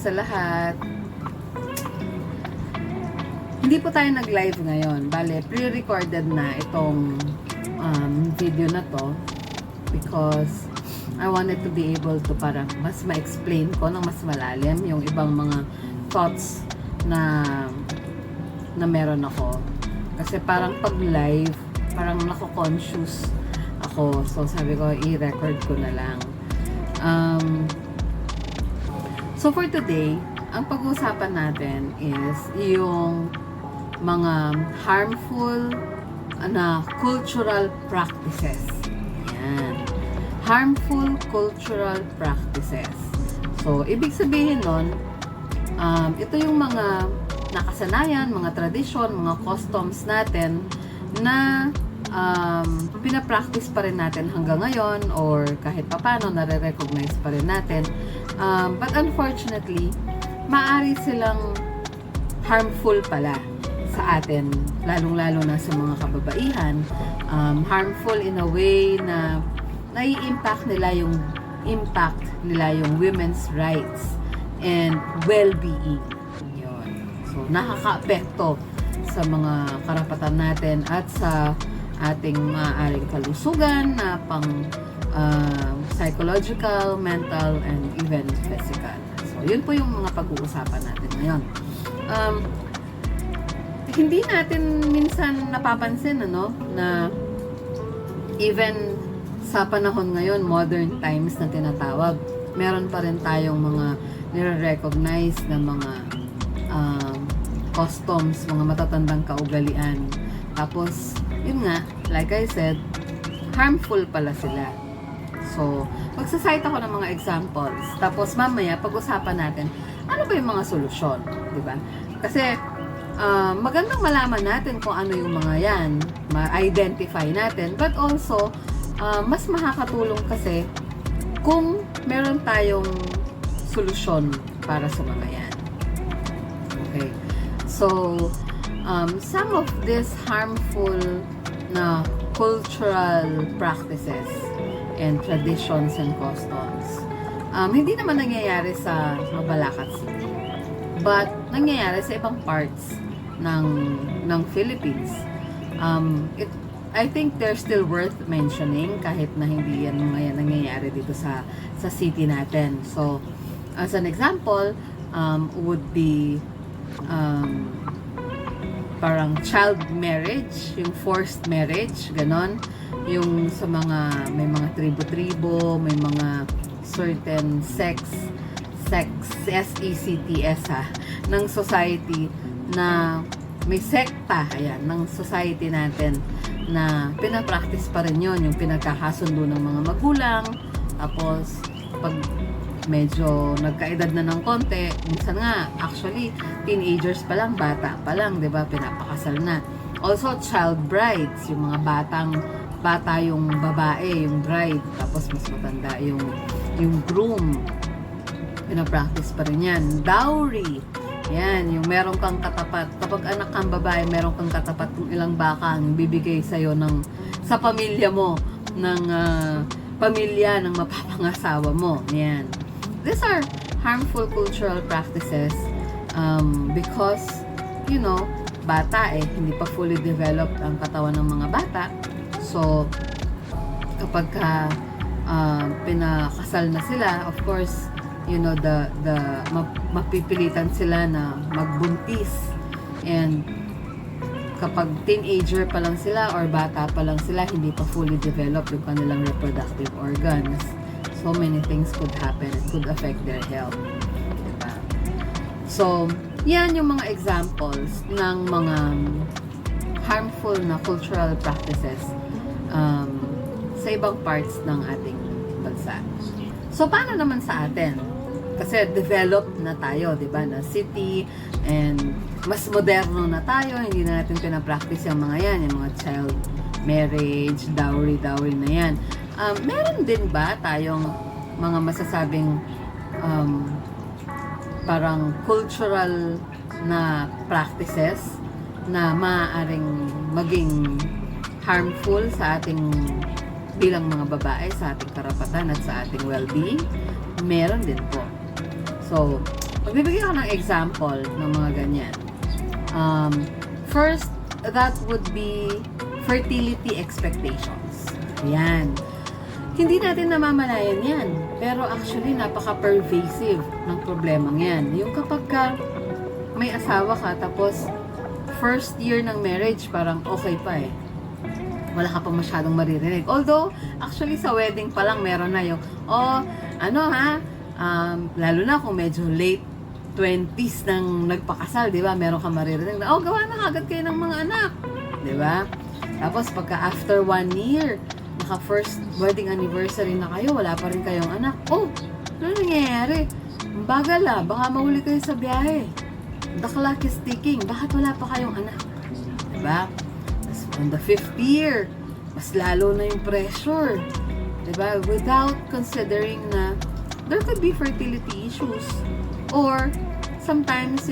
sa lahat. Hindi po tayo nag-live ngayon. Bale, pre-recorded na itong video na to because I wanted to be able to parang mas ma-explain ko ng mas malalim yung ibang mga thoughts na meron ako. Kasi parang pag live, parang nako-conscious ako. So sabi ko, i-record ko na lang. So for today, ang pag-uusapan natin is yung mga harmful na cultural practices. Yan. Harmful cultural practices. So, ibig sabihin nun, ito yung mga nakasanayan, mga tradisyon, mga customs natin na pinapractice pa rin natin hanggang ngayon or kahit papano nare-recognize pa rin natin. But unfortunately, maaari silang harmful pala sa atin, lalong-lalo na sa mga kababaihan. Harmful in a way na nai-impact nila yung women's rights and well-being. Yun. So, nakaka-apekto sa mga karapatan natin at sa ating maaaring kalusugan na pang psychological, mental, and even physical. So, yun po yung mga pag-uusapan natin ngayon. Hindi natin minsan napapansin, na even sa panahon ngayon, modern times na tinatawag, meron pa rin tayong mga nire-recognize na mga customs, mga matatandang kaugalian. Tapos, yun nga, like I said, harmful pala sila. So, magsasite ako ng mga examples. Tapos, mamaya, pag-usapan natin, ano ba yung mga solusyon? Diba? Kasi, magandang malaman natin kung ano yung mga yan, ma-identify natin, but also, mas makakatulong kasi kung meron tayong solusyon para sa mga yan. Okay. So, some of these harmful na cultural practices and traditions and customs, hindi naman nangyayari sa Mabalacat City, but nangyayari sa ibang parts ng Philippines. I think they're still worth mentioning kahit na hindi yan mga nangyayari dito sa city natin. So, as an example, would be parang child marriage, yung forced marriage, ganon. Yung sa may mga tribo-tribo, may mga certain sects, S-E-C-T-S ng society na may sekta, ayan, ng society natin na pinapractice pa rin yun, yung pinagkakasundo ng mga magulang. Tapos, pag medyo nagkaedad na ng konti, minsan nga, actually, teenagers pa lang, bata pa lang, di ba, pinapakasal na. Also, child brides, yung mga bata yung babae, yung bride, tapos mas matanda yung groom. Pinapractice pa rin yan. Dowry, yan, yung meron kang katapat. Kapag anak kang babae, meron kang katapat kung ilang baka ang bibigay sa'yo sa pamilya mo, ng pamilya ng mapapangasawa mo. Yan. These are harmful cultural practices because, bata hindi pa fully developed ang katawan ng mga bata. So, kapag pinakasal na sila, of course, mapipilitan sila na magbuntis. And kapag teenager pa lang sila or bata pa lang sila, hindi pa fully developed yung kanilang reproductive organs. So many things could happen. It could affect their health. Diba? So, yan yung mga examples ng mga harmful na cultural practices sa ibang parts ng ating bansa. So, paano naman sa atin? Kasi developed na tayo, di ba, na city, and mas moderno na tayo, hindi na natin pinapractice yung mga yan, yung mga child marriage, dowry na yan. Meron din ba tayong mga masasabing parang cultural na practices na maaaring maging harmful sa ating bilang mga babae, sa ating karapatan at sa ating well-being? Meron din po. So, Magbibigay ako ng example ng mga ganyan. First, that would be fertility expectations. Yan. Hindi natin namamalayan yan. Pero actually, napaka-pervasive ng problemang yan. Yung kapag ka may asawa ka, tapos first year ng marriage, parang okay pa eh. Wala ka pa masyadong maririnig. Although, actually sa wedding pa lang, meron na yung, lalo na kung medyo late 20s nang nagpakasal, di ba? Meron ka maririnig na, gawa na agad kayo ng mga anak. Di ba? Tapos, pagka after 1 year, naka first wedding anniversary na kayo, wala pa rin kayong anak. Ano nangyayari? Bagal baka mahuli kayo sa biyahe. The clock is ticking. Bakit wala pa kayong anak? Di ba? Tapos, on the 5th year, mas lalo na yung pressure. Di ba? Without considering na there could be fertility issues. Or, sometimes,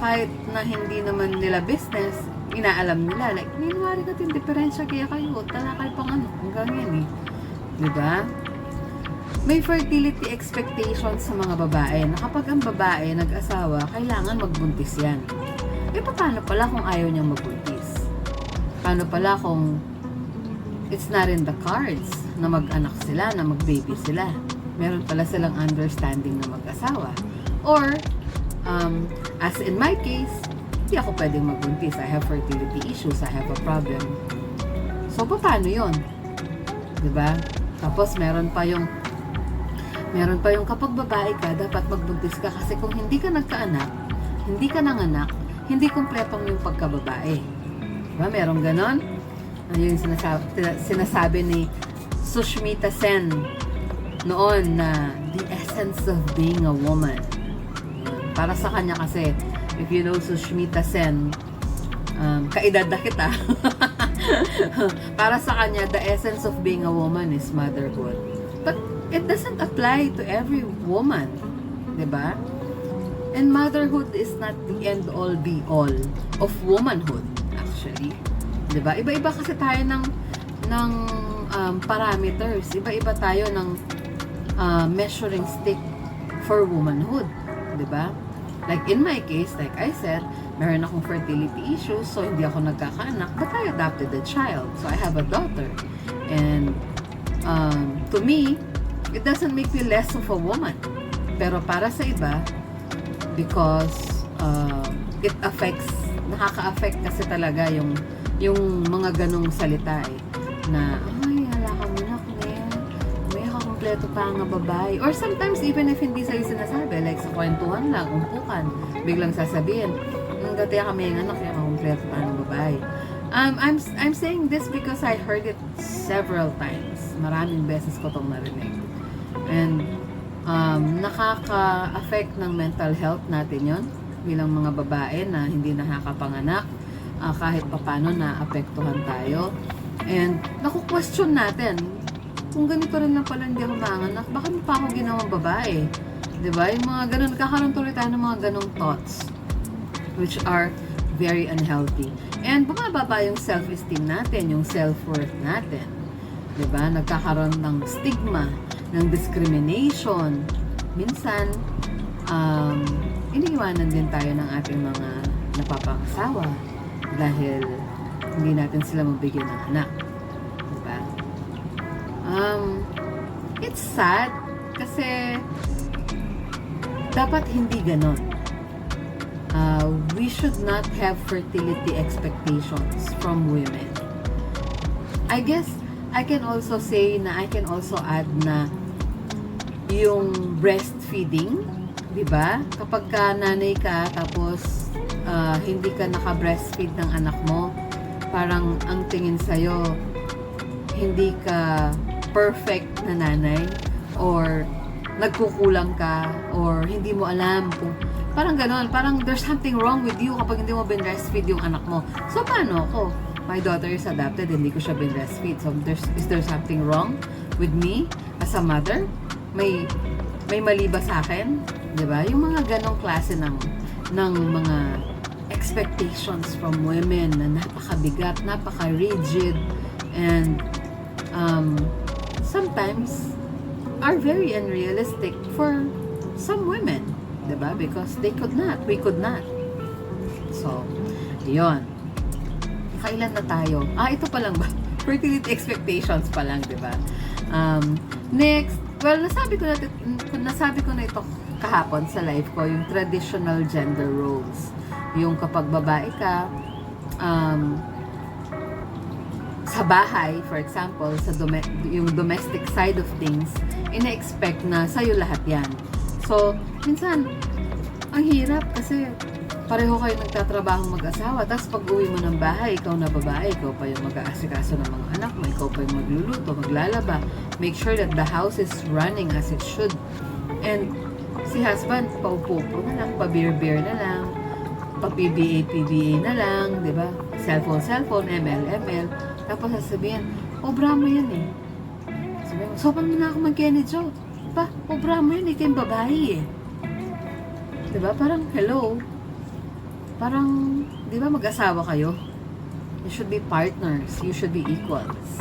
kahit na hindi naman nila business, inaalam nila. Like, minwari ka yung diferensya, kaya kayo, talakay pang hanggang yan eh. Diba? May fertility expectations sa mga babae na kapag ang babae nag-asawa, kailangan magbuntis yan. Paano pala kung ayaw niyang magbuntis? Paano pala kung it's not in the cards na mag-anak sila, na mag-baby sila? Meron pala silang understanding na mag-asawa. Or, as in my case, hindi ako pwedeng magbuntis. I have fertility issues. I have a problem. So, paano yun? Diba? Tapos, meron pa yung kapag babae ka, dapat magbuntis ka. Kasi kung hindi ka nagkaanak, hindi ka nanganak, hindi kumpletong yung pagkababae. Diba? Meron ganon? Yun yung sinasabi ni Sushmita Sen noon na the essence of being a woman. Para sa kanya kasi, if you know Sushmita Sen, kaedad na kita. Para sa kanya, the essence of being a woman is motherhood. But it doesn't apply to every woman. Diba? And motherhood is not the end-all, be-all of womanhood, actually. Diba? Iba-iba kasi tayo ng parameters. Iba-iba tayo ng measuring stick for womanhood. Diba? Like in my case, like I said, meron akong fertility issues, so hindi ako nagkakaanak, but I adopted a child. So I have a daughter. And to me, it doesn't make me less of a woman. Pero para sa iba, because it affects, nakaka-affect kasi talaga yung mga ganong salita eh, na, hala kami na, may kakumpleto pa nga babae. Or sometimes, even if hindi sa'yo sinasabi, like sa kwentuhan lang, umpukan, biglang sasabihin, dati kami yung anak, kaya kakumpleto pa nga babae. I'm saying this because I heard it several times. Maraming beses ko itong narinig. And, nakaka-affect ng mental health natin yon bilang mga babae na hindi nakakapanganak, kahit papano na-apektuhan tayo. And naku-question natin, kung ganito rin lang pala hindi ako manganak, bakit pa ako ginawang babae? Diba? Yung mga ganun, nagkakaroon tuloy tayo ng mga ganung thoughts which are very unhealthy. And bumababa yung self-esteem natin, yung self-worth natin. Diba? Nagkakaroon ng stigma, ng discrimination. Minsan, iniiwanan din tayo ng ating mga napapangasawa dahil hindi natin sila mabigyan ng anak. Diba? It's sad kasi dapat hindi ganon. We should not have fertility expectations from women. I guess I can also say na I can also add na yung breastfeeding, di ba? Kapag ka nanay ka tapos hindi ka naka-breastfeed ng anak mo, parang ang tingin sa'yo hindi ka perfect na nanay or nagkukulang ka or hindi mo alam kung parang ganon, parang there's something wrong with you kapag hindi mo breastfeed yung anak mo. So paano ako? My daughter is adopted, hindi ko siya breastfeed. So is there something wrong with me as a mother? May mali ba sa akin? 'Di ba? Yung mga ganong klase ng mga expectations from women na napakabigat, napaka-rigid, and sometimes are very unrealistic for some women. 'Diba? Because they could not, we could not. So, yun. Kailan na tayo? Ito pa lang ba? Fertility expectations pa lang, 'di ba? Next, well, nasabi ko na ito kahapon sa live ko, yung traditional gender roles. Yung kapag babae ka, sa bahay, for example, yung domestic side of things, ina-expect na sa'yo lahat yan. So, minsan, ang hirap kasi pareho kayo nagtatrabaho mag-asawa, tapos pag uwi mo ng bahay, ikaw na babae, ikaw pa yung mag-aasikaso ng mga anak mo, ikaw pa yung magluluto, maglalaba, make sure that the house is running as it should. And si husband, paupo-upo na lang, pa-beer-beer na lang, pa-PBA na lang, di ba? Cellphone, ML. Tapos sasabihin, obra mo yan eh. Sabihin mo, sopan mo na ako mag-Kenny Joe. Pa, obra mo yan eh, kayong babae eh. Di ba? Parang, hello. Parang, di ba mag-asawa kayo? You should be partners. You should be equals.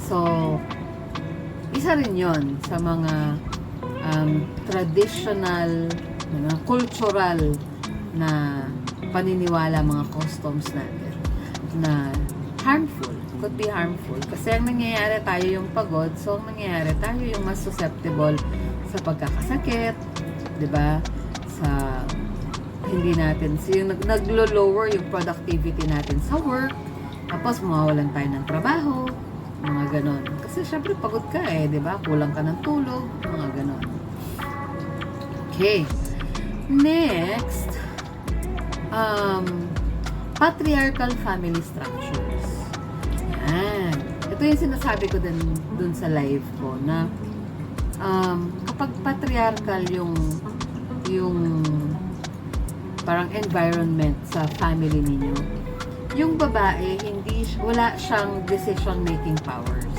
So, isa rin yon sa mga traditional, cultural na paniniwala, mga customs natin na harmful, could be harmful. Kasi ang nangyayari, tayo yung pagod, so ang nangyayari, tayo yung mas susceptible sa pagkakasakit, di ba? Sa hindi natin, yung naglo-lower yung productivity natin sa work, tapos mawawalan tayo ng trabaho, mga ganon. Kasi syempre pagod ka eh, di ba? Kulang ka ng tulog, mga ganon. Okay. Next, patriarchal family structures. Yan. Ito yung sinasabi ko dun sa live ko na kapag patriarchal yung parang environment sa family ninyo, yung babae wala siyang decision making powers.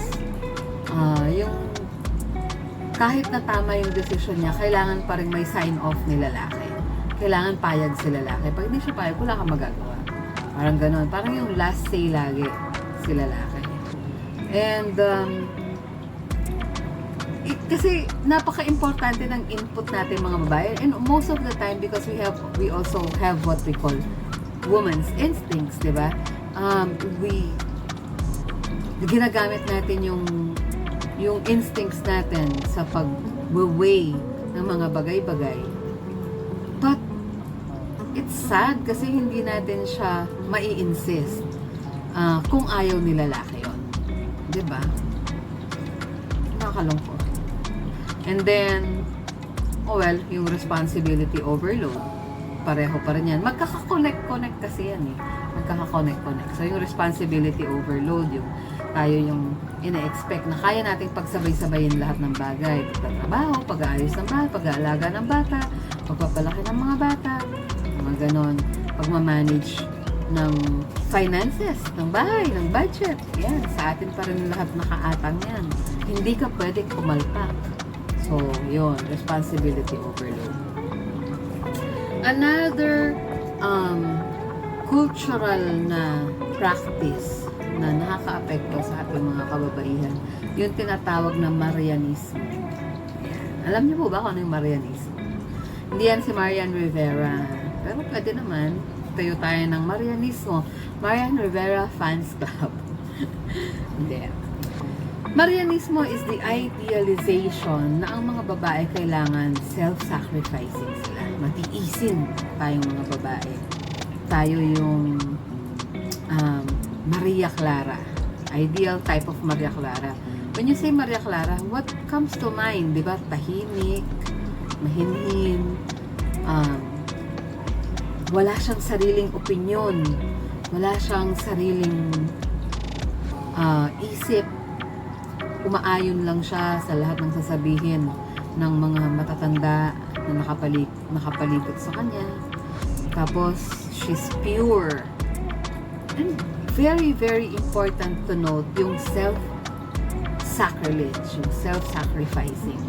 Yung kahit na tama yung decision niya, kailangan pa rin may sign off ni lalaki. Kailangan payag si lalaki. Pag hindi siya payag, wala kang magagawa. Parang ganon. Parang yung last say lagi si lalaki. And kasi napaka-importante ng input natin mga babae. And most of the time, because we also have what we call woman's instincts, di ba? Ginagamit natin yung instincts natin sa pag-weigh ng mga bagay-bagay. But it's sad kasi hindi natin siya mai-insist kung ayaw ni lalaki yun. Diba? Nakakalungkot. And then, yung responsibility overload, pareho pa rin yan. Magkaka-connect kasi yan eh. Magkaka-connect. So, yung responsibility overload, tayo yung ina-expect na kaya nating pagsabay-sabayin lahat ng bagay. Pagtatrabaho, pag-aayos ng bata, pag-aalaga ng bata, pagpapalaki ng mga bata, mga ganon. Pagmamanage ng finances, ng bahay, ng budget. Yan, sa atin pa rin lahat nakaatang yan. Hindi ka pwedeng kumalpak. So, yun, responsibility overload. Another cultural na practice na nakaka-apekto sa ating mga kababaihan, yung tinatawag na Marianismo. Alam niyo po ba kung ano yung Marianismo? Hindi yan si Marian Rivera. Pero pwede naman, tayo ng Marianismo. Marian Rivera Fans Club. Hindi. Marianismo is the idealization na ang mga babae kailangan self-sacrificing sila. Matiisin tayong mga babae. Tayo yung Maria Clara. Ideal type of Maria Clara. When you say Maria Clara, what comes to mind? Diba? Tahimik, mahinhin, wala siyang sariling opinyon, wala siyang sariling isip, umaayon lang siya sa lahat ng sasabihin ng mga matatanda na nakapalibot sa kanya. Tapos, she's pure. And very, very important to note yung self-sacrilege, yung self-sacrificing.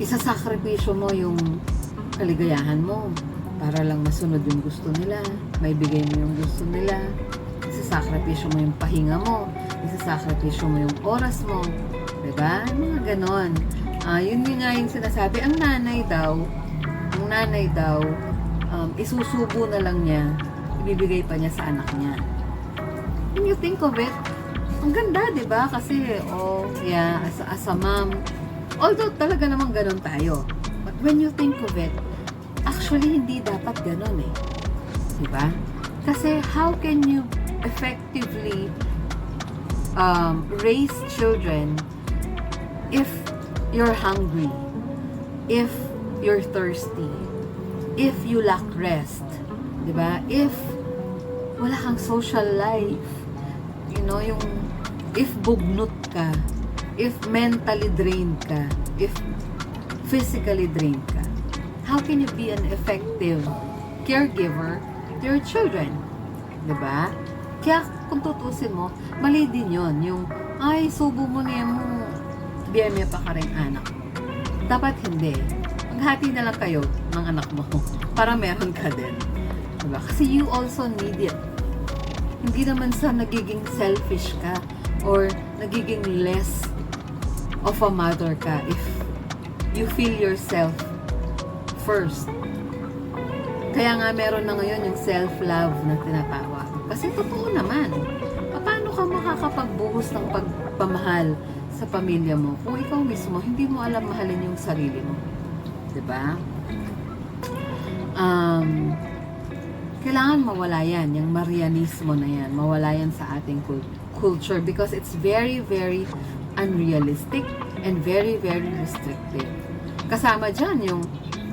Isasakripisyo mo yung kaligayahan mo para lang masunod yung gusto nila, maibigay mo yung gusto nila. Isasakripisyo mo yung pahinga mo, isasakripisyo mo yung oras mo, diba? Mga ganon. Yun nga yung sinasabi, ang nanay daw, isusubo na lang niya, ibibigay pa niya sa anak niya. When you think of it, ang ganda, di ba? Kasi, as a mom, although talaga namang ganun tayo, but when you think of it, actually, hindi dapat ganun eh. Di ba? Kasi, how can you effectively raise children if you're hungry, if you're thirsty, if you lack rest, di ba? If wala kang social life, if bugnut ka, if mentally drained ka, if physically drained ka, how can you be an effective caregiver to your children? Di ba? Kaya kung tutusin mo, mali din yun. Yung, subo mo na yan mo, biyemya pa ka rin anak mo. Dapat hindi. Maghati na lang kayo ng anak mo para meron ka din. Diba? Kasi you also need it. Hindi naman sa nagiging selfish ka or nagiging less of a mother ka if you feel yourself first. Kaya nga meron na ngayon yung self-love na tinatawag. Kasi totoo naman. Paano ka makakapagbuhos ng pagpamahal sa pamilya mo kung ikaw mismo hindi mo alam mahalin yung sarili mo? 'Di ba? Kailangan mawala yan, yung Marianismo na yan. Mawala yan sa ating culture because it's very, very unrealistic and very, very restrictive. Kasama dyan yung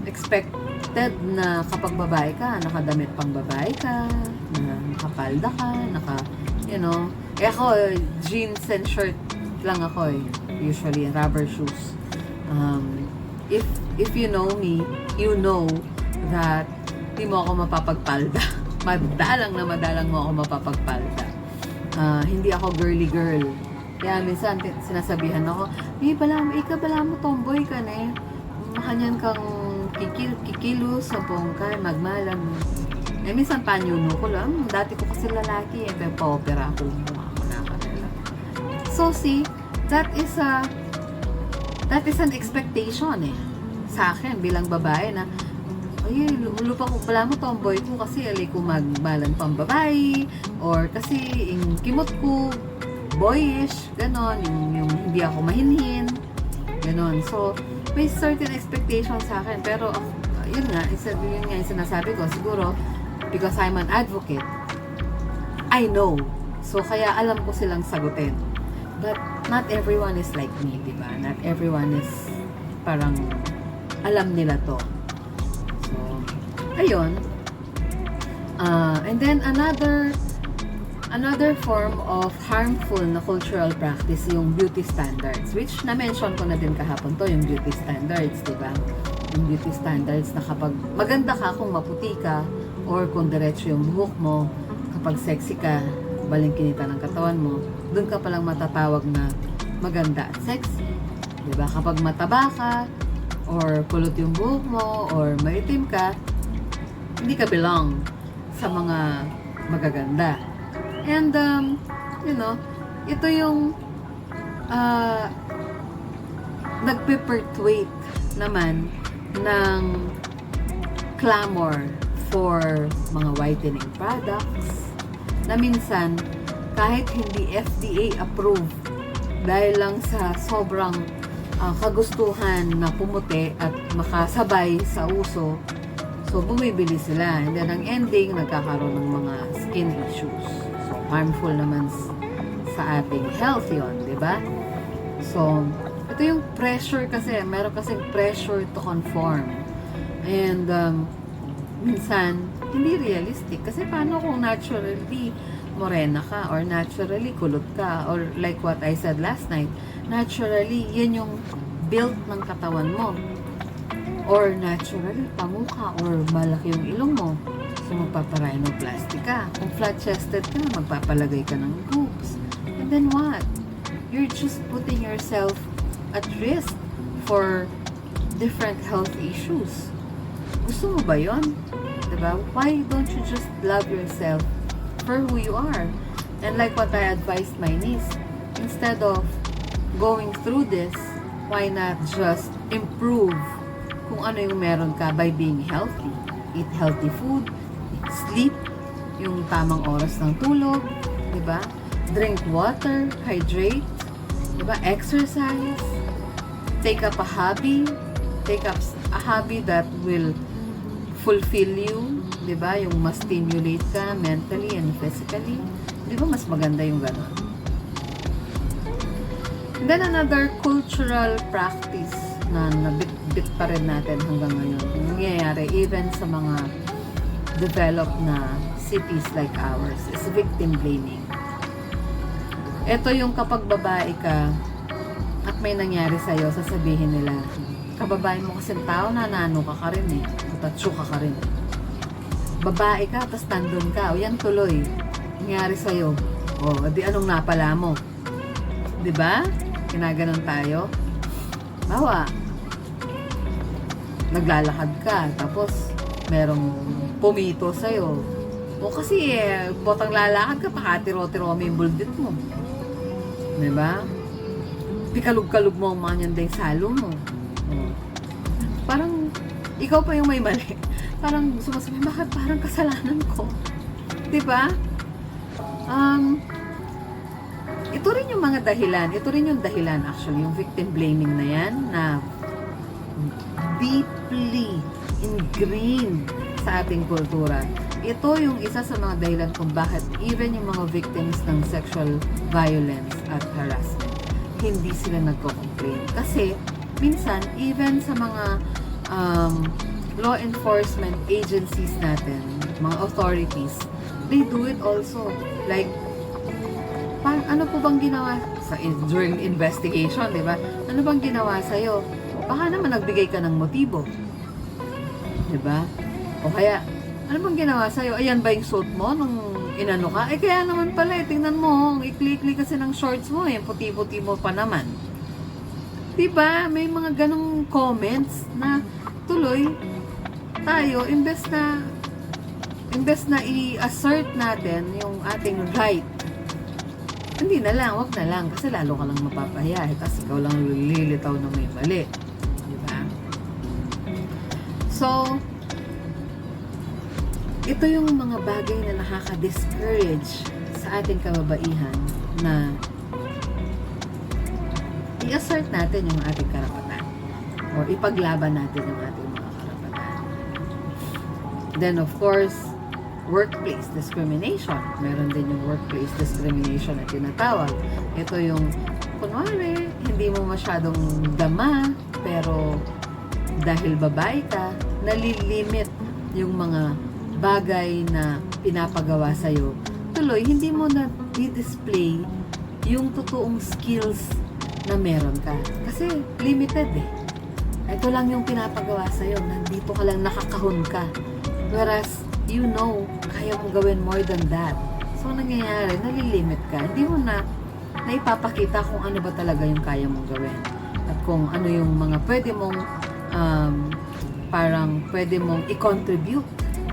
expected na kapag babae ka, nakadamit pang babae ka, na nakapalda ka, ako, jeans and shirt lang ako eh. Usually, rubber shoes. If you know me, you know that hindi mo ako mapapagpalda. Madalang mo ako mapapagpalda. Hindi ako girly girl. Kaya minsan sinasabihan ako, bala mo tomboy ka na eh. Makanyan kang kikilos sa bongkay, magmalam. Minsan panyuno ko lang. Dati ko kasi lalaki eh, pero pa-opera ako na kanila. So see, that is an expectation eh. Sa akin bilang babae na lupa ko pala mo tomboy ko kasi alay ko magbalan pang babae or kasi yung kimot ko boyish, ganon, yung hindi ako mahinhin, ganon. So, may certain expectation sa akin pero yun nga yung sinasabi ko siguro because I'm an advocate, I know. So, kaya alam ko silang sagutin. But, not everyone is like me, diba? Not everyone is parang alam nila to. Ayun. And then another form of harmful na cultural practice yung beauty standards, which na-mention ko na din kahapon to, yung beauty standards, diba? Yung beauty standards na kapag maganda ka kung maputi ka or kung diretso yung buhok mo, kapag sexy ka, balingkinita ng katawan mo, dun ka palang matatawag na maganda at sexy. Diba? Kapag mataba ka or kulot yung buhok mo or maitim ka, hindi ka belong sa mga magaganda. And, ito yung nagpe-perpetuate naman ng clamor for mga whitening products na minsan kahit hindi FDA approved dahil lang sa sobrang kagustuhan na pumuti at makasabay sa uso. So, bumibili sila. And then, ang ending, nagkakaroon ng mga skin issues. So, harmful naman sa ating health yun, di ba? So, ito yung pressure kasi. Meron kasing pressure to conform. And, minsan, hindi realistic. Kasi paano kung naturally morena ka or naturally kulot ka or like what I said last night, naturally, yan yung build ng katawan mo. Or naturally, pamuka or malaki yung ilong mo. So, magpaparhinoplasty ka. Kung flat-chested ka, magpapalagay ka ng boobs. And then what? You're just putting yourself at risk for different health issues. Gusto mo ba yun? Diba? Why don't you just love yourself for who you are? And like what I advised my niece, instead of going through this, why not just improve kung ano yung meron ka by being healthy? Eat healthy food, sleep, yung tamang oras ng tulog, di ba? Drink water, hydrate, di ba? Exercise, take up a hobby that will fulfill you, di ba? Yung mas stimulate ka mentally and physically. Di ba mas maganda yung gano'n? And then another cultural practice na nabit-bit pa rin natin hanggang ngayon. Nangyayari even sa mga developed na cities like ours is victim blaming. Ito yung kapag babae ka at may nangyari sa'yo, sasabihin nila, kababae mo kasing tao, nanano ka rin eh. Tatsyo ka rin. Babae ka, tapos nandun ka. O yan tuloy. Nangyari sa'yo. O, di anong napala mo? Diba? Kinaganon tayo. Bawa. Naglalakad ka, tapos merong pumito sa'yo. O kasi botang lalakad ka, pakatiro-tiro mo yung buldit mo. Diba? Pikalug-kalug mo ang mga nyanday salo mo. O. Parang, ikaw pa yung may mali. Parang gusto mo sabihin, bakit parang kasalanan ko? Diba? Ito rin yung mga dahilan. Ito rin yung dahilan actually. Yung victim blaming na yan na deeply ingrained sa ating kultura. Ito yung isa sa mga dahilan kung bakit even yung mga victims ng sexual violence at harassment, hindi sila nagko-complain. Kasi minsan, even sa mga law enforcement agencies natin, mga authorities, they do it also. Like, ano po bang ginawa during investigation, di ba? Ano bang ginawa sa'yo? Baka naman nagbigay ka ng motibo. Di ba? O kaya, ano bang ginawa sa'yo? Ayan ba yung suit mo nung inano ka? Kaya naman pala, tingnan mo, ang ikli-ikli kasi ng shorts mo, yung puti-puti mo pa naman. Di ba? May mga ganong comments na tuloy tayo, imbes na i-assert natin yung ating right, hindi na lang, wag na lang, kasi lalo ka lang mapapahiya, kasi ikaw lang lilitaw na may mali. Diba? So, ito yung mga bagay na nakaka-discourage sa ating kababaihan na i-assert natin yung ating karapatan o ipaglaban natin yung ating mga karapatan. Then, of course, workplace discrimination. Meron din yung workplace discrimination na tinatawag. Ito yung, kunwari, hindi mo masyadong dama, pero dahil babae ka, nalilimit yung mga bagay na pinapagawa sa'yo. Tuloy, hindi mo na di-display yung totoong skills na meron ka. Kasi limited eh. Ito lang yung pinapagawa sa'yo. Nandito ka lang, nakakahon ka. Whereas, you know, kaya mong gawin more than that. So, nangyayari, nalilimit ka. Hindi mo na ipapakita kung ano ba talaga yung kaya mong gawin. At kung ano yung mga pwede mong parang pwede mong i-contribute,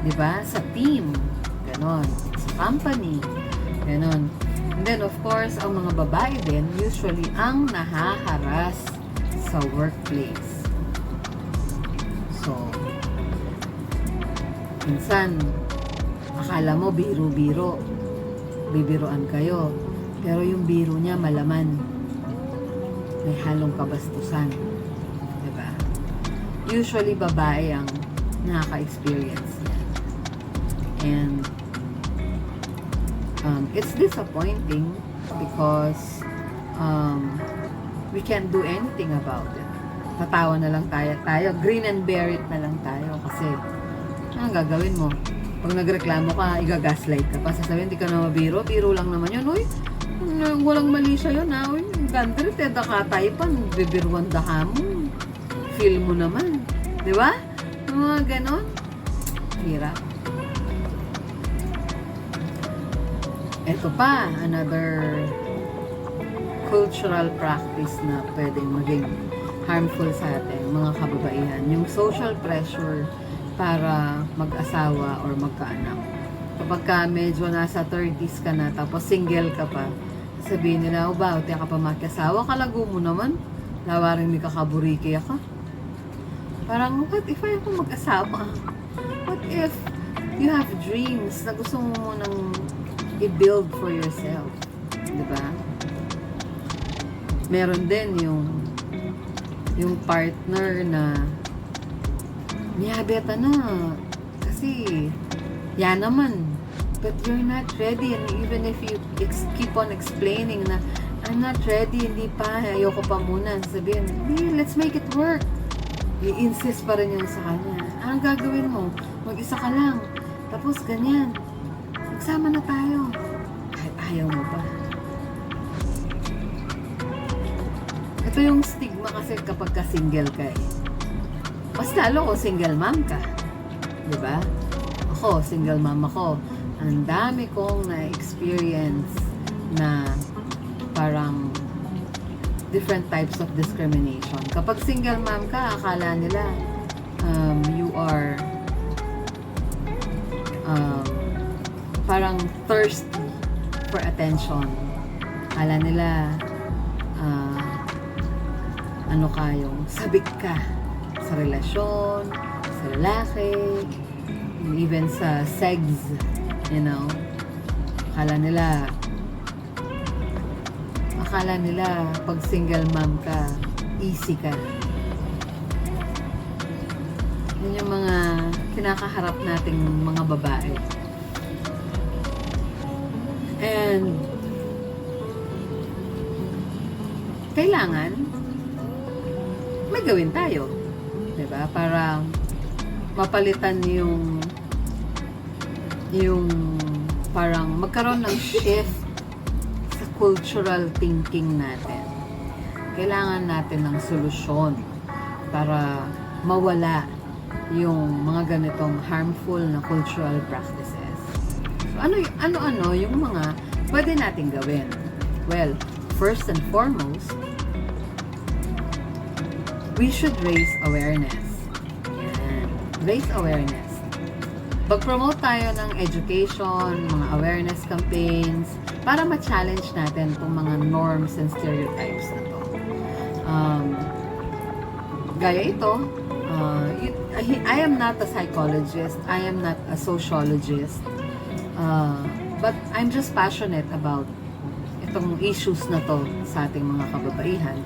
di ba? Sa team. Ganon. Sa company. Ganon. And then, of course, ang mga babae din, usually, ang nahaharas sa workplace. So, minsan, akala mo biro-biro. Bibiroan kayo. Pero yung biro niya malaman. May halong kabastusan. Diba? Usually, babae ang nakaka-experience yan. And, it's disappointing because we can't do anything about it. Tatawa na lang tayo. Grin and bear it na lang tayo kasi anong gagawin mo? Pag nagreklamo ka, igagaslight ka pa. Sasabihin, hindi ka na mabiro. Biro lang naman yun. Uy, walang mali siya yun. Uy, gandrit, dakatay pa. Bibiruan daha mo. Feel mo naman. Di ba? Mga ganon. Hirap. Ito pa, another cultural practice na pwedeng maging harmful sa atin, mga kababaihan. Yung social pressure para mag-asawa or magkaanak. Kapag ka medyo nasa 30s ka na, tapos single ka pa, sabihin nila, o ba, tiya ka pa magkasawa, kalago mo naman. Lawaring may kakaburiki ako. Parang, what if ako mag-asawa? What if you have dreams na gusto mo munang i-build for yourself? Diba? Meron din yung partner na niyabeta na kasi yan naman, but you're not ready, and even if you keep on explaining na I'm not ready, hindi pa, ayoko pa muna, sabihin, hey, let's make it work. I-insist pa rin yun sa kanya. Anong gagawin mo? Mag-isa ka lang, tapos ganyan, magsama na tayo kahit ayaw mo pa. Ito yung stigma kasi kapag ka-single ka eh. Mas lalo ko single mom ka. Diba? Ako, single mom ako. Ang dami kong na-experience na parang different types of discrimination. Kapag single mom ka, akala nila you are parang thirsty for attention. Akala nila ano kayong sabik ka sa relasyon, sa lalaki, even sa sex, you know. Akala nila pag single mom ka, easy ka. Yun yung mga kinakaharap nating mga babae. And kailangan may gawin tayo, diba? Para mapalitan yung parang magkaroon ng shift sa cultural thinking natin. Kailangan natin ng solusyon para mawala yung mga ganitong harmful na cultural practices. So, ano yung mga pwede natin gawin? Well, first and foremost, we should raise awareness. Yan. Raise awareness. Pag-promote tayo ng education, mga awareness campaigns, para ma-challenge natin itong mga norms and stereotypes na to. Gaya ito, I am not a psychologist, I am not a sociologist, but I'm just passionate about itong issues na to sa ating mga kababaihan.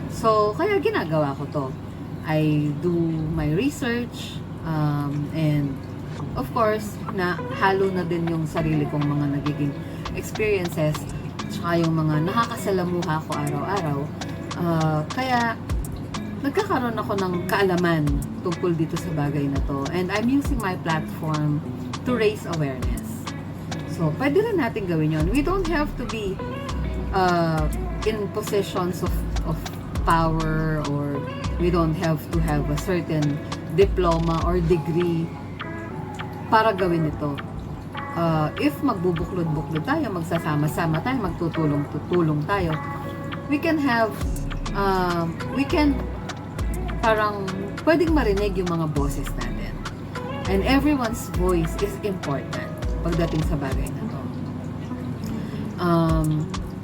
So, kaya ginagawa ko to. I do my research, and of course, na halo na din yung sarili kong mga nagiging experiences, tsaka yung mga nakakasalamuha ko araw-araw. Kaya, nagkakaroon ako ng kaalaman tungkol dito sa bagay na to. And I'm using my platform to raise awareness. So, pwede rin natin gawin yun. We don't have to be in positions of power, or we don't have to have a certain diploma or degree para gawin ito. If magbubuklod-buklod tayo, magsasama-sama tayo, magtutulong-tutulong tayo, we can parang pwedeng marinig yung mga boses natin. And everyone's voice is important pagdating sa bagay na to.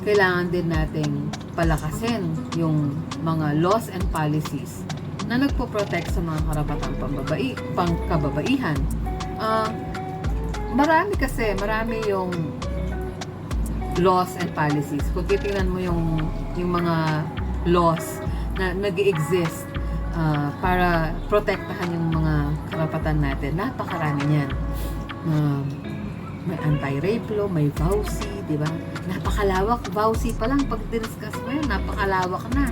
Kailangan din nating palakasin yung mga laws and policies na nagpo-protect sa mga karapatang pangkababaihan. Marami yung laws and policies. Kung titingnan mo yung mga laws na nag-exist para protektahan yung mga karapatan natin, napakarami niyan. May anti-rape law, may VAUSI, di ba? Napakalawak. VAUSI pa lang, pag discuss mo yan, napakalawak na.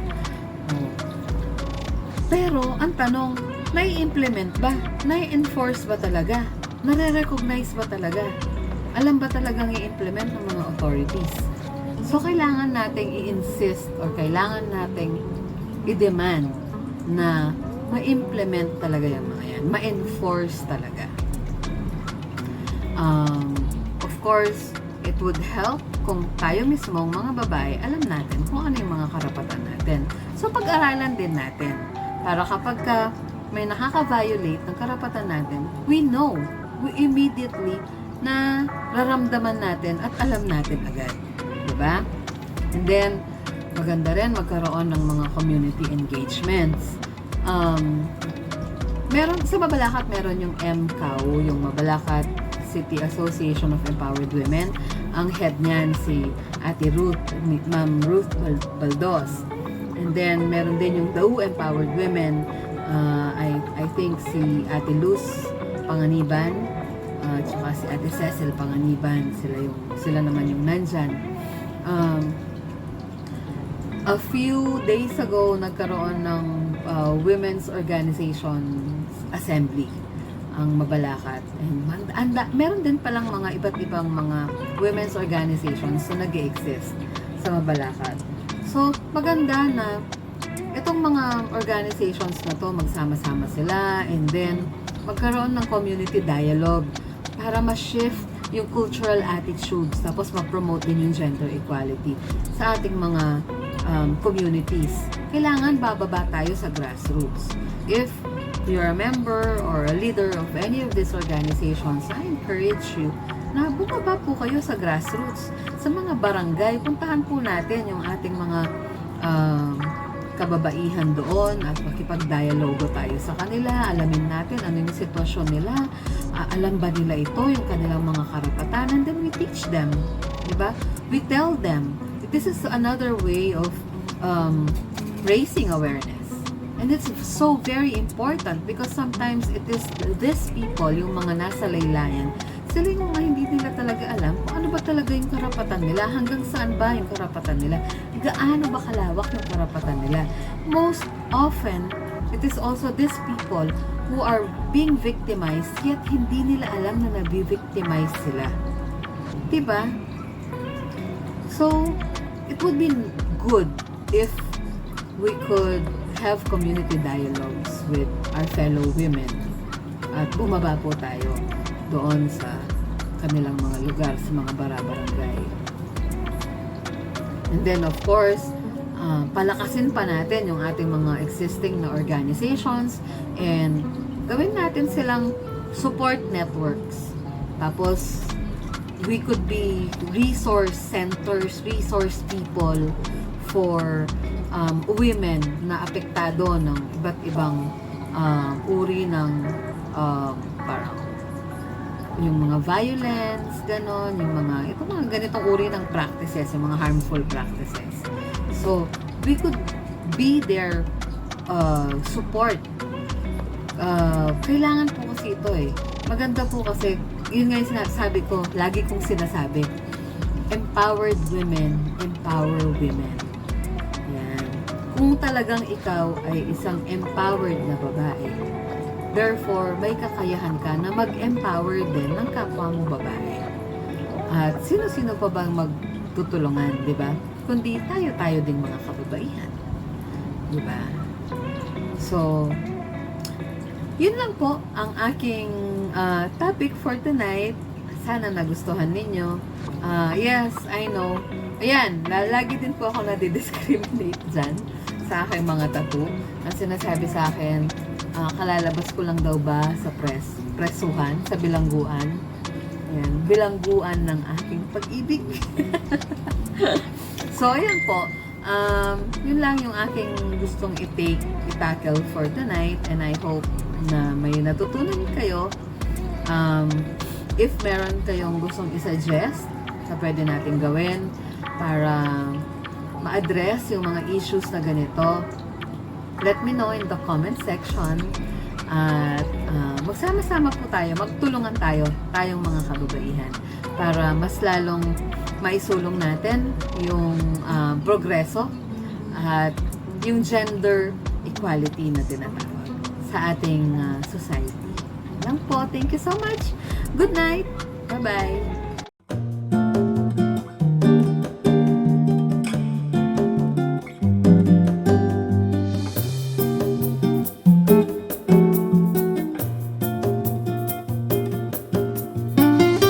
Pero, ang tanong, nai-implement ba? Nai-enforce ba talaga? Nare-recognize ba talaga? Alam ba talagang i-implement ng mga authorities? So, kailangan nating i-insist or kailangan nating i-demand na ma-implement talaga yung mga yan. Ma-enforce talaga. Of course, it would help kung tayo mismong mga babae, alam natin kung ano yung mga karapatan natin. So, pag-aralan din natin. Para kapag may nakaka-violate ng karapatan natin, we immediately na raramdaman natin at alam natin agad. Diba? And then, maganda rin magkaroon ng mga community engagements. Meron sa Mabalacat, meron yung MCAW, yung Mabalacat City Association of Empowered Women. Ang head niyan si Ate Ruth, Ma'am Ruth Baldos. And then meron din yung DAU Empowered Women. I think si Ate Luz Panganiban, tsaka si Ate Cecil Panganiban, sila naman yung nandyan. A few days ago, nagkaroon ng Women's Organization Assembly ang Mabalacat. And meron din palang mga iba't ibang mga women's organizations na nag-exist sa Mabalacat. So, maganda na itong mga organizations na to, magsama-sama sila and then magkaroon ng community dialogue para ma-shift yung cultural attitudes tapos ma-promote din yung gender equality sa ating mga communities. Kailangan bababa tayo sa grassroots. If you're a member or a leader of any of these organizations, I encourage you na bumaba po kayo sa grassroots. Sa mga barangay, puntahan po natin yung ating mga kababaihan doon at makipag-dialogo tayo sa kanila. Alamin natin ano yung sitwasyon nila. Alam ba nila ito, yung kanilang mga karapatan? And then we teach them. Diba? We tell them. This is another way of raising awareness. And it's so very important because sometimes it is these people, yung mga nasa laylayan, sila yung mga hindi nila talaga alam kung ano ba talaga yung karapatan nila, hanggang saan ba yung karapatan nila, gaano ba kalawak yung karapatan nila. Most often, it is also these people who are being victimized, yet hindi nila alam na nabi-victimize sila. Diba? So, it would be good if we could have community dialogues with our fellow women at bumaba po tayo doon sa kanilang mga lugar, sa mga barangay. And then of course, palakasin pa natin yung ating mga existing na organizations and gawin natin silang support networks. Tapos we could be resource centers, resource people for women na apektado ng iba't ibang uri ng parang yung mga violence, ganon, yung mga ganitong uri ng practices, yung mga harmful practices. So, we could be their support. Kailangan po kasi ito Maganda po kasi, yun nga yung sinasabi ko, lagi kong sinasabi, empowered women, empower women. Yan. Kung talagang ikaw ay isang empowered na babae, therefore, may kakayahan ka na mag-empower din ng kapwa mo babae. At sino-sino pa bang magtutulungan, di ba? Kundi tayo ding mga kababaihan. Di ba? So, yun lang po ang aking topic for tonight. Sana nagustuhan ninyo. Yes, I know. Ayan, lagi din po ako nadidiscriminate dyan sa aking mga tattoo. Ang sinasabi sa akin, kalalabas ko lang daw ba sa presuhan, sa bilangguan. Ayan, bilangguan ng aking pag-ibig. So, ayan po. Yun lang yung aking gustong i-tackle for tonight, and I hope na may natutunan kayo. If meron kayong gustong i-suggest na pwede natin gawin para ma-address yung mga issues na ganito, let me know in the comment section. At magsama-sama po tayo, magtulungan tayong mga kababaihan para mas lalong maisulong natin yung progreso at yung gender equality na tinatawag sa ating society. Lang po. Thank you so much. Good night. Bye-bye.